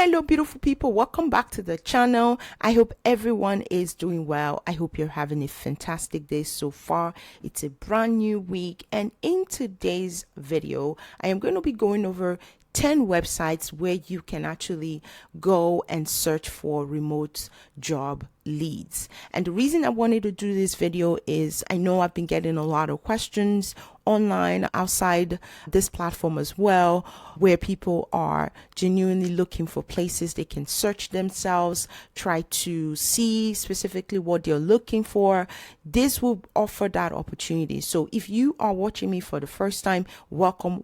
Hello, beautiful people. Welcome back to the channel. I hope everyone is doing well. I hope you're having a fantastic day so far. It's a brand new week, and in today's video, I am going to be going over 10 websites where you can actually go and search for remote job leads. And the reason I wanted to do this video is I know I've been getting a lot of questions online outside this platform as well, where people are genuinely looking for places they can search themselves, try to see specifically what they're looking for. This will offer that opportunity. So if you are watching me for the first time, welcome.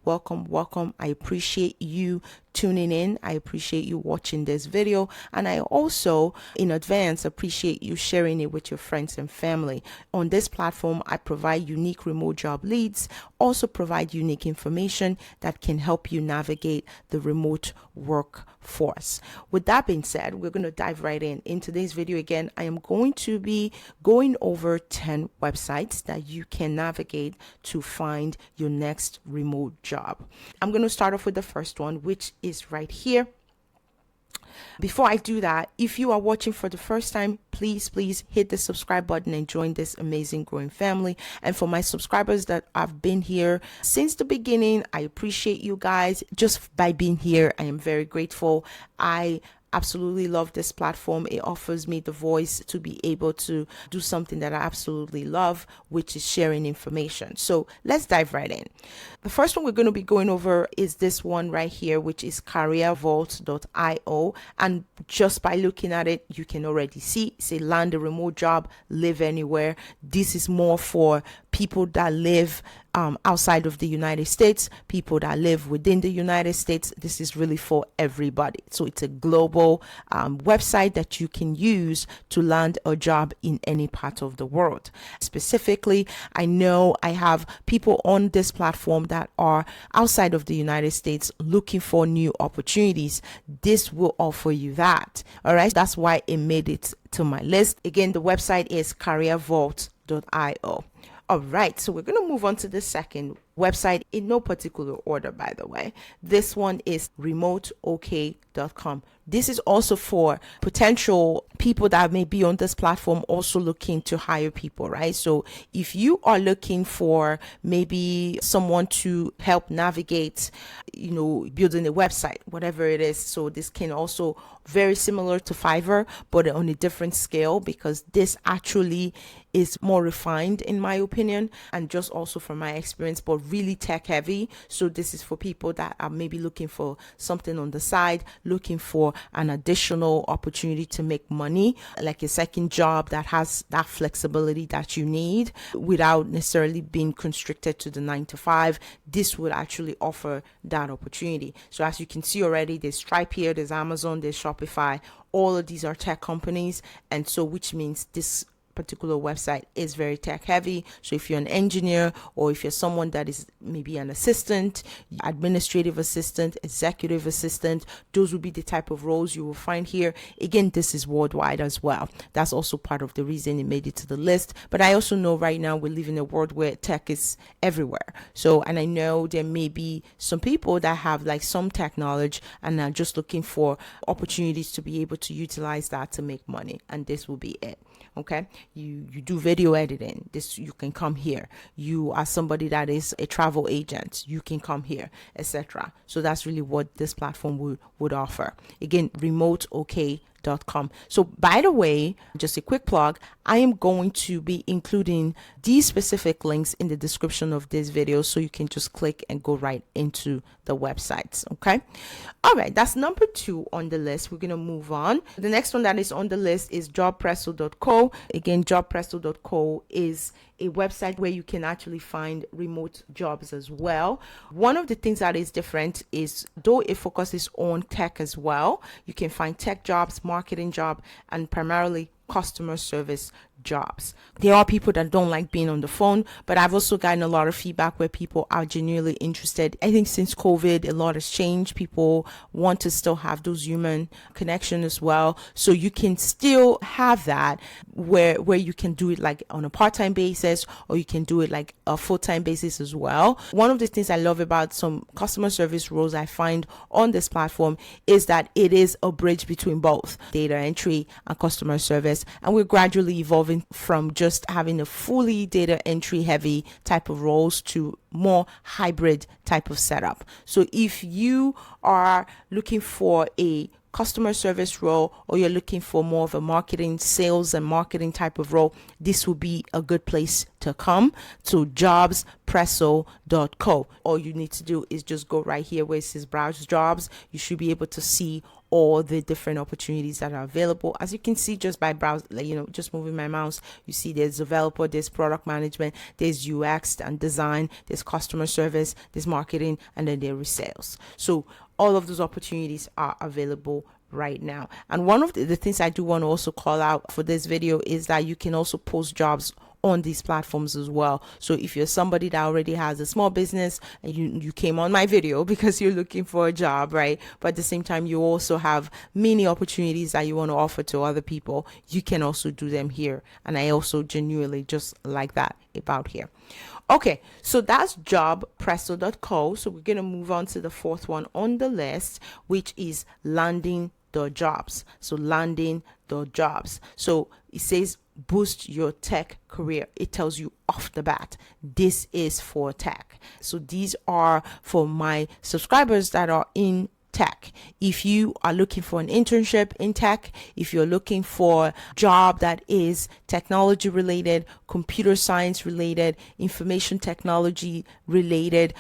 I appreciate you tuning in. I appreciate you watching this video, and I also in advance appreciate you sharing it with your friends and family. On this platform, I provide unique remote job leads, also provide unique information that can help you navigate the remote workforce. With that being said, we're going to dive right in today's video. Again, I am going to be going over 10 websites that you can navigate to find your next remote job. I'm going to start off with the first one, which is right here. Before I do that, if you are watching for the first time, please hit the subscribe button and join this amazing growing family. And for my subscribers that have been here since the beginning, I appreciate you guys. Just by being here, I am very grateful. I absolutely love this platform. It offers me the voice to be able to do something that I absolutely love, which is sharing information. So let's dive right in. The first one we're going to be going over is this one right here, which is careervault.io. And just by looking at it, you can already see, say, land a remote job, live anywhere. This is more for people that live outside of the United States, people that live within the United States. This is really for everybody. So it's a global website that you can use to land a job in any part of the world. Specifically, I know I have people on this platform that are outside of the United States looking for new opportunities. This will offer you that. All right. That's why it made it to my list. Again, the website is careervault.io. All right, so we're going to move on to the second website in no particular order, by the way. This one is remoteok.com. This is also for potential people that may be on this platform also looking to hire people, right? So if you are looking for maybe someone to help navigate, building a website, whatever it is. So this can also very similar to Fiverr, but on a different scale, because this actually is more refined in my opinion, and just also from my experience, but really tech heavy. So this is for people that are maybe looking for something on the side, looking for an additional opportunity to make money, like a second job that has that flexibility that you need without necessarily being constricted to the 9 to 5. This would actually offer that opportunity. So as you can see already, there's Stripe here, there's Amazon, there's Shopify. All of these are tech companies, and so which means this particular website is very tech heavy. So if you're an engineer, or if you're someone that is maybe an assistant, administrative assistant, executive assistant, those would be the type of roles you will find here. Again, this is worldwide as well. That's also part of the reason it made it to the list. But I also know right now we live in a world where tech is everywhere. So, and I know there may be some people that have like some tech knowledge and are just looking for opportunities to be able to utilize that to make money. And this will be it. Okay, you do video editing, this you can come here. You are somebody that is a travel agent, you can come here, etc. So that's really what this platform would offer. Again, remoteok.com. So by the way, just a quick plug, I am going to be including these specific links in the description of this video, so you can just click and go right into the websites. Okay. All right. That's number 2 on the list. We're going to move on. The next one that is on the list is jobpresso.co. Again, jobpresso.co is a website where you can actually find remote jobs as well. One of the things that is different is, though it focuses on tech as well, you can find tech jobs, marketing job, and primarily customer service jobs. There are people that don't like being on the phone, but I've also gotten a lot of feedback where people are genuinely interested. I think since COVID, a lot has changed. People want to still have those human connection as well. So you can still have that where you can do it like on a part-time basis, or you can do it like a full-time basis as well. One of the things I love about some customer service roles I find on this platform is that it is a bridge between both data entry and customer service. And we're gradually evolving from just having a fully data entry heavy type of roles to more hybrid type of setup. So if you are looking for a customer service role, or you're looking for more of a marketing, sales and marketing type of role, this will be a good place to come to jobspresso.co. All you need to do is just go right here where it says browse jobs. You should be able to see all the different opportunities that are available. As you can see, just by browse, just moving my mouse, you see there's developer, there's product management, there's UX and design, there's customer service, there's marketing, and then there is sales. So all of those opportunities are available right now. And one of the things I do want to also call out for this video is that you can also post jobs on these platforms as well. So if you're somebody that already has a small business and you came on my video because you're looking for a job, right? But at the same time, you also have many opportunities that you want to offer to other people, you can also do them here. And I also genuinely just like that about here. Okay, so that's jobspresso.co. So we're going to move on to the fourth one on the list, which is landing.jobs. So landing.jobs. So it says boost your tech career. It tells you off the bat, this is for tech. So these are for my subscribers that are in tech. If you are looking for an internship in tech, if you're looking for a job that is technology related, computer science related, information technology related,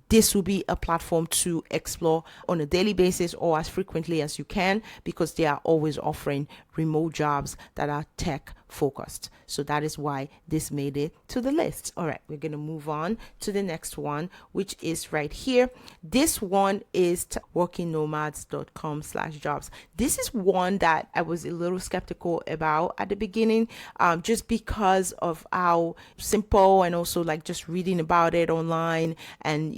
this will be a platform to explore on a daily basis or as frequently as you can, because they are always offering remote jobs that are tech focused. So that is why this made it to the list. All right, we're going to move on to the next one, which is right here. This one is workingnomads.com/jobs. This is one that I was a little skeptical about at the beginning, just because of how simple, and also like just reading about it online. And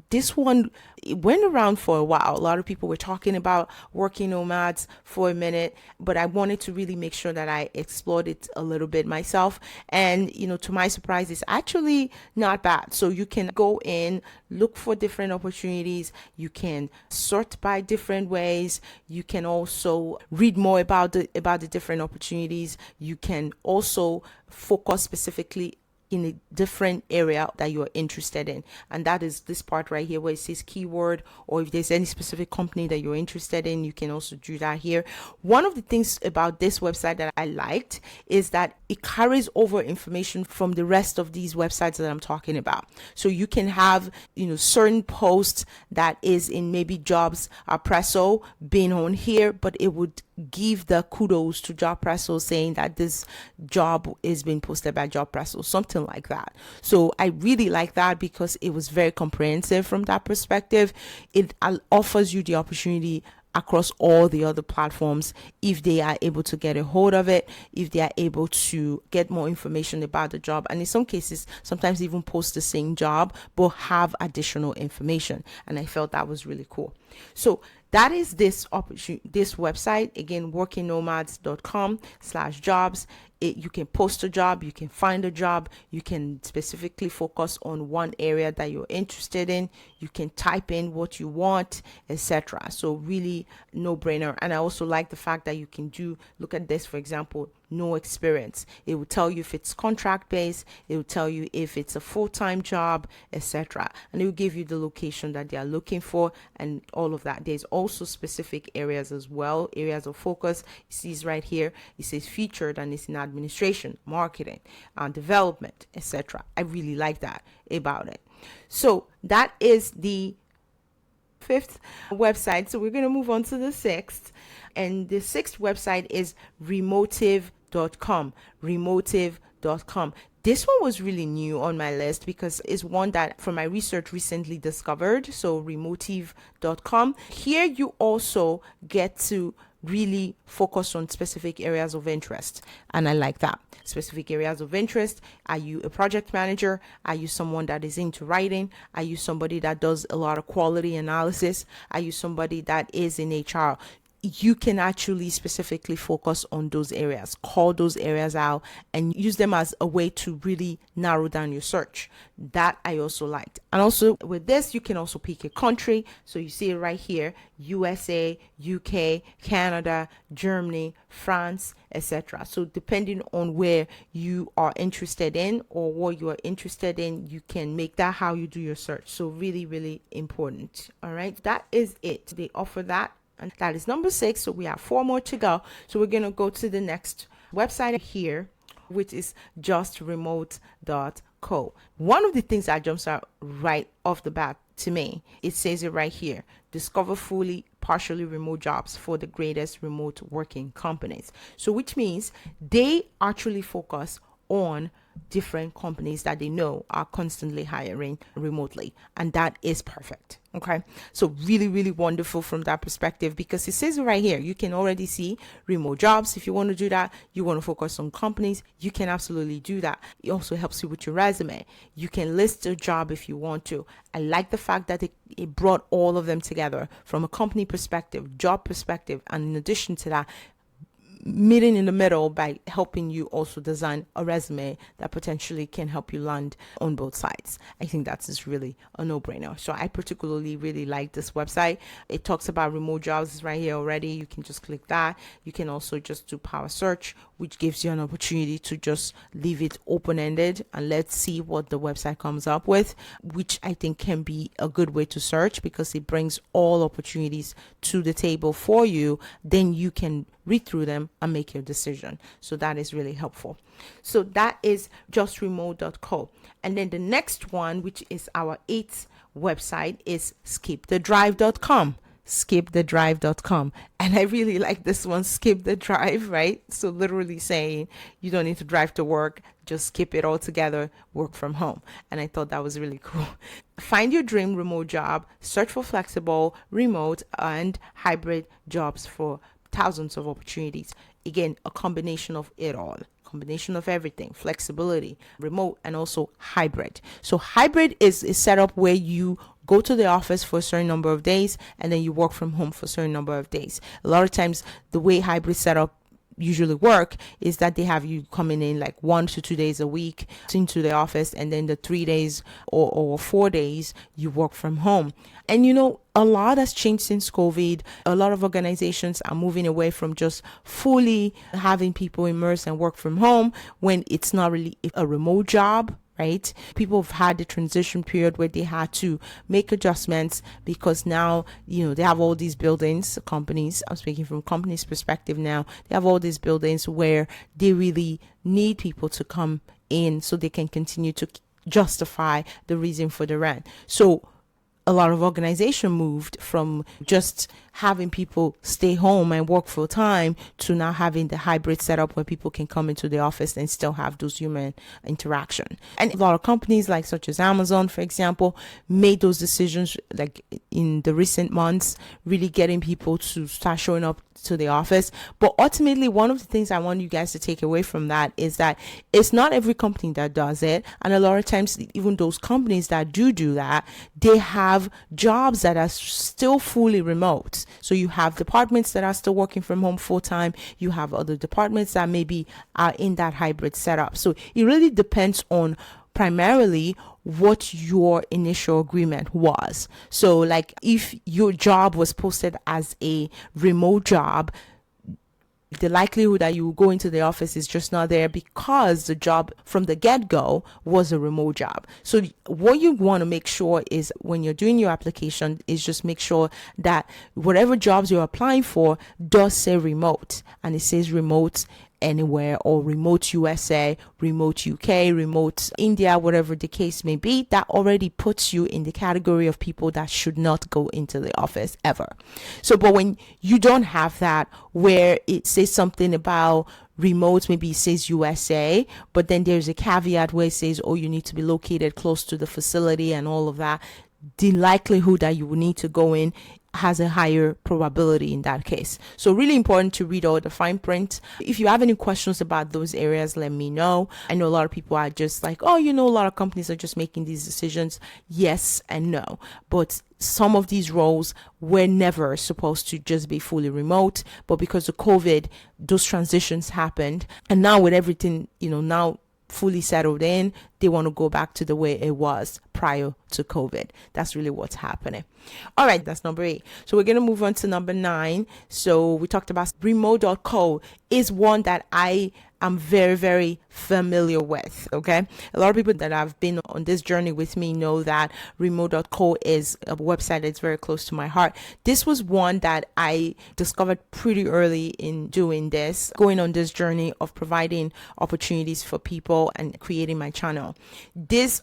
this one, it went around for a while. A lot of people were talking about Working Nomads for a minute, but I wanted to really make sure that I explored it a little bit myself. And, to my surprise, it's actually not bad. So you can go in, look for different opportunities. You can sort by different ways. You can also read more about the different opportunities. You can also focus specifically in a different area that you're interested in. And that is this part right here where it says keyword, or if there's any specific company that you're interested in, you can also do that here. One of the things about this website that I liked is that it carries over information from the rest of these websites that I'm talking about. So you can have, certain posts that is in maybe Jobs Presso being on here, but it would give the kudos to Job Presso saying that this job is being posted by Job Presso, something like that. So I really like that because it was very comprehensive from that perspective. It offers you the opportunity across all the other platforms if they are able to get a hold of it, if they are able to get more information about the job, and in some cases sometimes even post the same job but have additional information. And I felt that was really cool. So that is this website again, workingnomads.com/jobs. You can post a job, you can find a job, you can specifically focus on one area that you're interested in, you can type in what you want, etc. So really no brainer. And I also like the fact that you can look at this, for example, no experience. It will tell you if it's contract based, it will tell you if it's a full-time job, etc. And it will give you the location that they are looking for and all of that. There's also specific areas as well, areas of focus. It says right here, it says featured, and it's in administration, marketing, development, etc. I really like that about it. So that is the fifth website. So we're going to move on to the sixth. And the sixth website is remotive.com. Remotive.com. This one was really new on my list because it's one that from my research recently discovered. So remotive.com. Here you also get to really focus on specific areas of interest. And I like that. Specific areas of interest. Are you a project manager? Are you someone that is into writing? Are you somebody that does a lot of quality analysis? Are you somebody that is in HR? You can actually specifically focus on those areas, call those areas out, and use them as a way to really narrow down your search. That I also liked. And also with this, you can also pick a country. So you see it right here: USA, UK, Canada, Germany, France, etc. So depending on where you are interested in or what you are interested in, you can make that how you do your search. So really, really important. All right, that is it. They offer that. And that is number 6. So we have 4 more to go. So we're going to go to the next website here, which is justremote.co. One of the things that jumps out right off the bat to me, it says it right here: discover fully partially remote jobs for the greatest remote working companies. So which means they actually focus on different companies that they know are constantly hiring remotely, and that is perfect. Okay, so really, really wonderful from that perspective, because it says right here, you can already see remote jobs. If you want to do that, you want to focus on companies, you can absolutely do that. It also helps you with your resume. You can list a job if you want to. I like the fact that it brought all of them together from a company perspective, job perspective, and in addition to that, meeting in the middle by helping you also design a resume that potentially can help you land on both sides. I think that's just really a no-brainer. So I particularly really like this website. It talks about remote jobs. It's right here already. You can just click that. You can also just do power search, which gives you an opportunity to just leave it open-ended and let's see what the website comes up with, which I think can be a good way to search because it brings all opportunities to the table for you. Then you can read through them and make your decision. So that is really helpful. So that is justremote.co. And then the next one, which is our 8th website, is skipthedrive.com. skipthedrive.com. And I really like this one, skip the drive, right? So literally saying you don't need to drive to work, just skip it all together, work from home. And I thought that was really cool. Find your dream remote job, search for flexible, remote, and hybrid jobs for thousands of opportunities. Again, a combination of it all. Combination of everything: flexibility, remote, and also hybrid. So hybrid is a setup where you go to the office for a certain number of days and then you work from home for a certain number of days. A lot of times the way hybrid setup usually work is that they have you coming in like 1 to 2 days a week into the office, and then the 3 days or 4 days you work from home. And you know, a lot has changed since COVID. A lot of organizations are moving away from just fully having people immersed and work from home when it's not really a remote job. Right? People have had the transition period where they had to make adjustments because now, you know, they have all these buildings, companies, I'm speaking from companies' perspective now, they have all these buildings where they really need people to come in so they can continue to justify the reason for the rent. So a lot of organization moved from just having people stay home and work full time to now having the hybrid setup where people can come into the office and still have those human interaction. And a lot of companies like such as Amazon, for example, made those decisions like in the recent months, really getting people to start showing up to the office. But ultimately, one of the things I want you guys to take away from that is that it's not every company that does it. And a lot of times, even those companies that do that, they have jobs that are still fully remote. So you have departments that are still working from home full time. You have other departments that maybe are in that hybrid setup. So it really depends on primarily what your initial agreement was. So like if your job was posted as a remote job, the likelihood that you will go into the office is just not there because the job from the get-go was a remote job. So what you want to make sure is when you're doing your application is just make sure that whatever jobs you're applying for does say remote, and it says remote anywhere, or remote USA, remote UK, remote India, whatever the case may be. That already puts you in the category of people that should not go into the office ever. So, but when you don't have that, where it says something about remote, maybe it says USA, but then there's a caveat where it says, oh, you need to be located close to the facility and all of that, the likelihood that you will need to go in has a higher probability in that case. So really important to read all the fine print. If you have any questions about those areas, let me know. I know a lot of people are just like, oh, a lot of companies are just making these decisions. Yes and no. But some of these roles were never supposed to just be fully remote, but because of COVID, those transitions happened. And now with everything, now fully settled in, they want to go back to the way it was prior to COVID. That's really what's happening. All right, that's number 8. So we're going to move on to number 9. So we talked about remote.co is one that I am very, very familiar with. Okay. A lot of people that have been on this journey with me know that remote.co is a website that's very close to my heart. This was one that I discovered pretty early in doing this, going on this journey of providing opportunities for people and creating my channel. This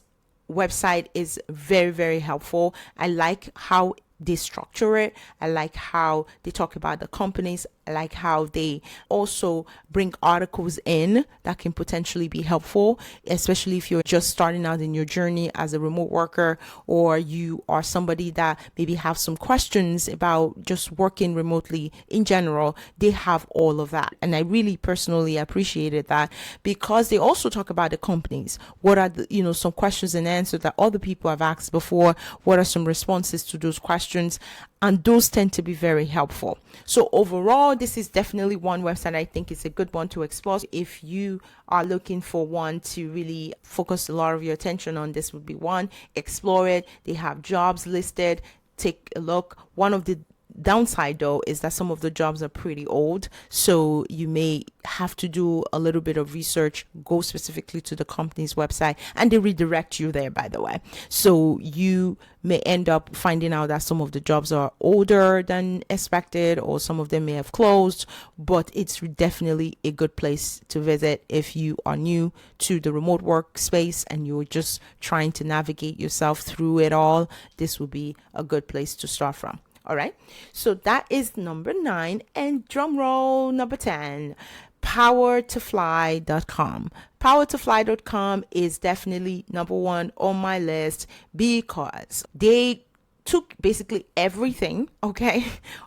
website is very, very helpful. I like how they structure it. I like how they talk about the companies. I like how they also bring articles in that can potentially be helpful, especially if you're just starting out in your journey as a remote worker, or you are somebody that maybe have some questions about just working remotely in general. They have all of that. And I really personally appreciated that, because they also talk about the companies. What are the, some questions and answers that other people have asked before? What are some responses to those questions? And those tend to be very helpful. So overall, this is definitely one website I think is a good one to explore. If you are looking for one to really focus a lot of your attention on, this would be one. Explore it. They have jobs listed. Take a look. One of the downside though is that some of the jobs are pretty old, so you may have to do a little bit of research, go specifically to the company's website, and they redirect you there, by the way. So you may end up finding out that some of the jobs are older than expected, or some of them may have closed, but it's definitely a good place to visit if you are new to the remote work space and you're just trying to navigate yourself through it all. This will be a good place to start from. All right, so that is number 9, and drum roll, number 10, powertofly.com. Powertofly.com is definitely number 1 on my list, because they took basically everything, okay,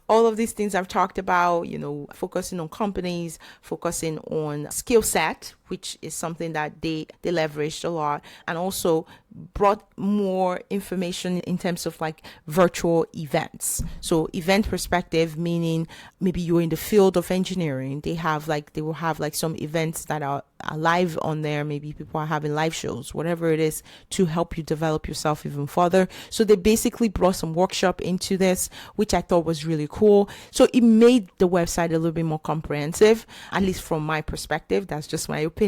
all of these things I've talked about, focusing on companies, focusing on skill set, which is something that they leveraged a lot, and also brought more information in terms of like virtual events. So event perspective, meaning maybe you're in the field of engineering, they will have like some events that are live on there. Maybe people are having live shows, whatever it is, to help you develop yourself even further. So they basically brought some workshop into this, which I thought was really cool. So it made the website a little bit more comprehensive, at least from my perspective. That's just my opinion.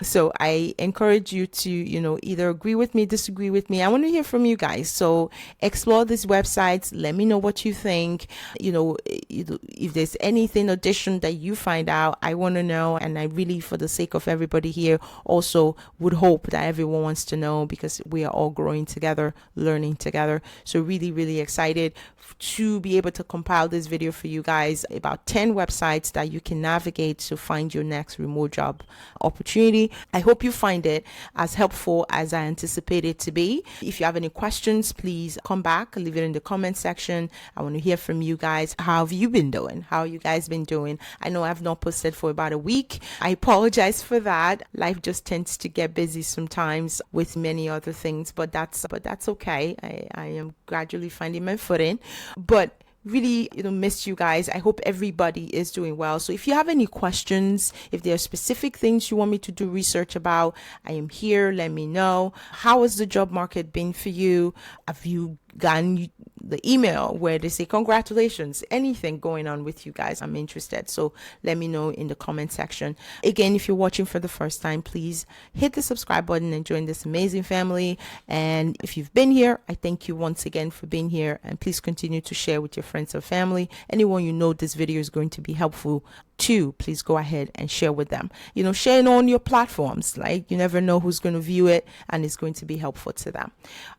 So I encourage you to, either agree with me, disagree with me. I want to hear from you guys. So explore these websites. Let me know what you think. If there's anything addition that you find out, I want to know. And I really, for the sake of everybody here, also would hope that everyone wants to know, because we are all growing together, learning together. So really, really excited to be able to compile this video for you guys about 10 websites that you can navigate to find your next remote job opportunity. I hope you find it as helpful as I anticipate it to be. If you have any questions, please come back, leave it in the comment section. I want to hear from you guys. How have you been doing? How you guys been doing? I know I've not posted for about a week. I apologize for that. Life just tends to get busy sometimes with many other things, but that's okay. I am gradually finding my footing, but really missed you guys. I hope everybody is doing well. So if you have any questions, if there are specific things you want me to do research about, I am here. Let me know. How has the job market been for you? Have you gotten the email where they say congratulations? Anything going on with you guys? I'm interested. So let me know in the comment section. Again, if you're watching for the first time, please hit the subscribe button and join this amazing family. And if you've been here, I thank you once again for being here, and please continue to share with your friends or family. Anyone you know this video is going to be helpful to, please go ahead and share with them. Share it on your platforms. Like, you never know who's going to view it, and it's going to be helpful to them.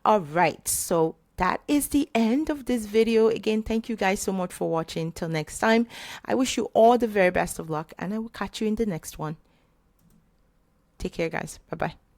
All right, so that is the end of this video. Again, thank you guys so much for watching. Till next time, I wish you all the very best of luck, and I will catch you in the next one. Take care, guys. Bye-bye.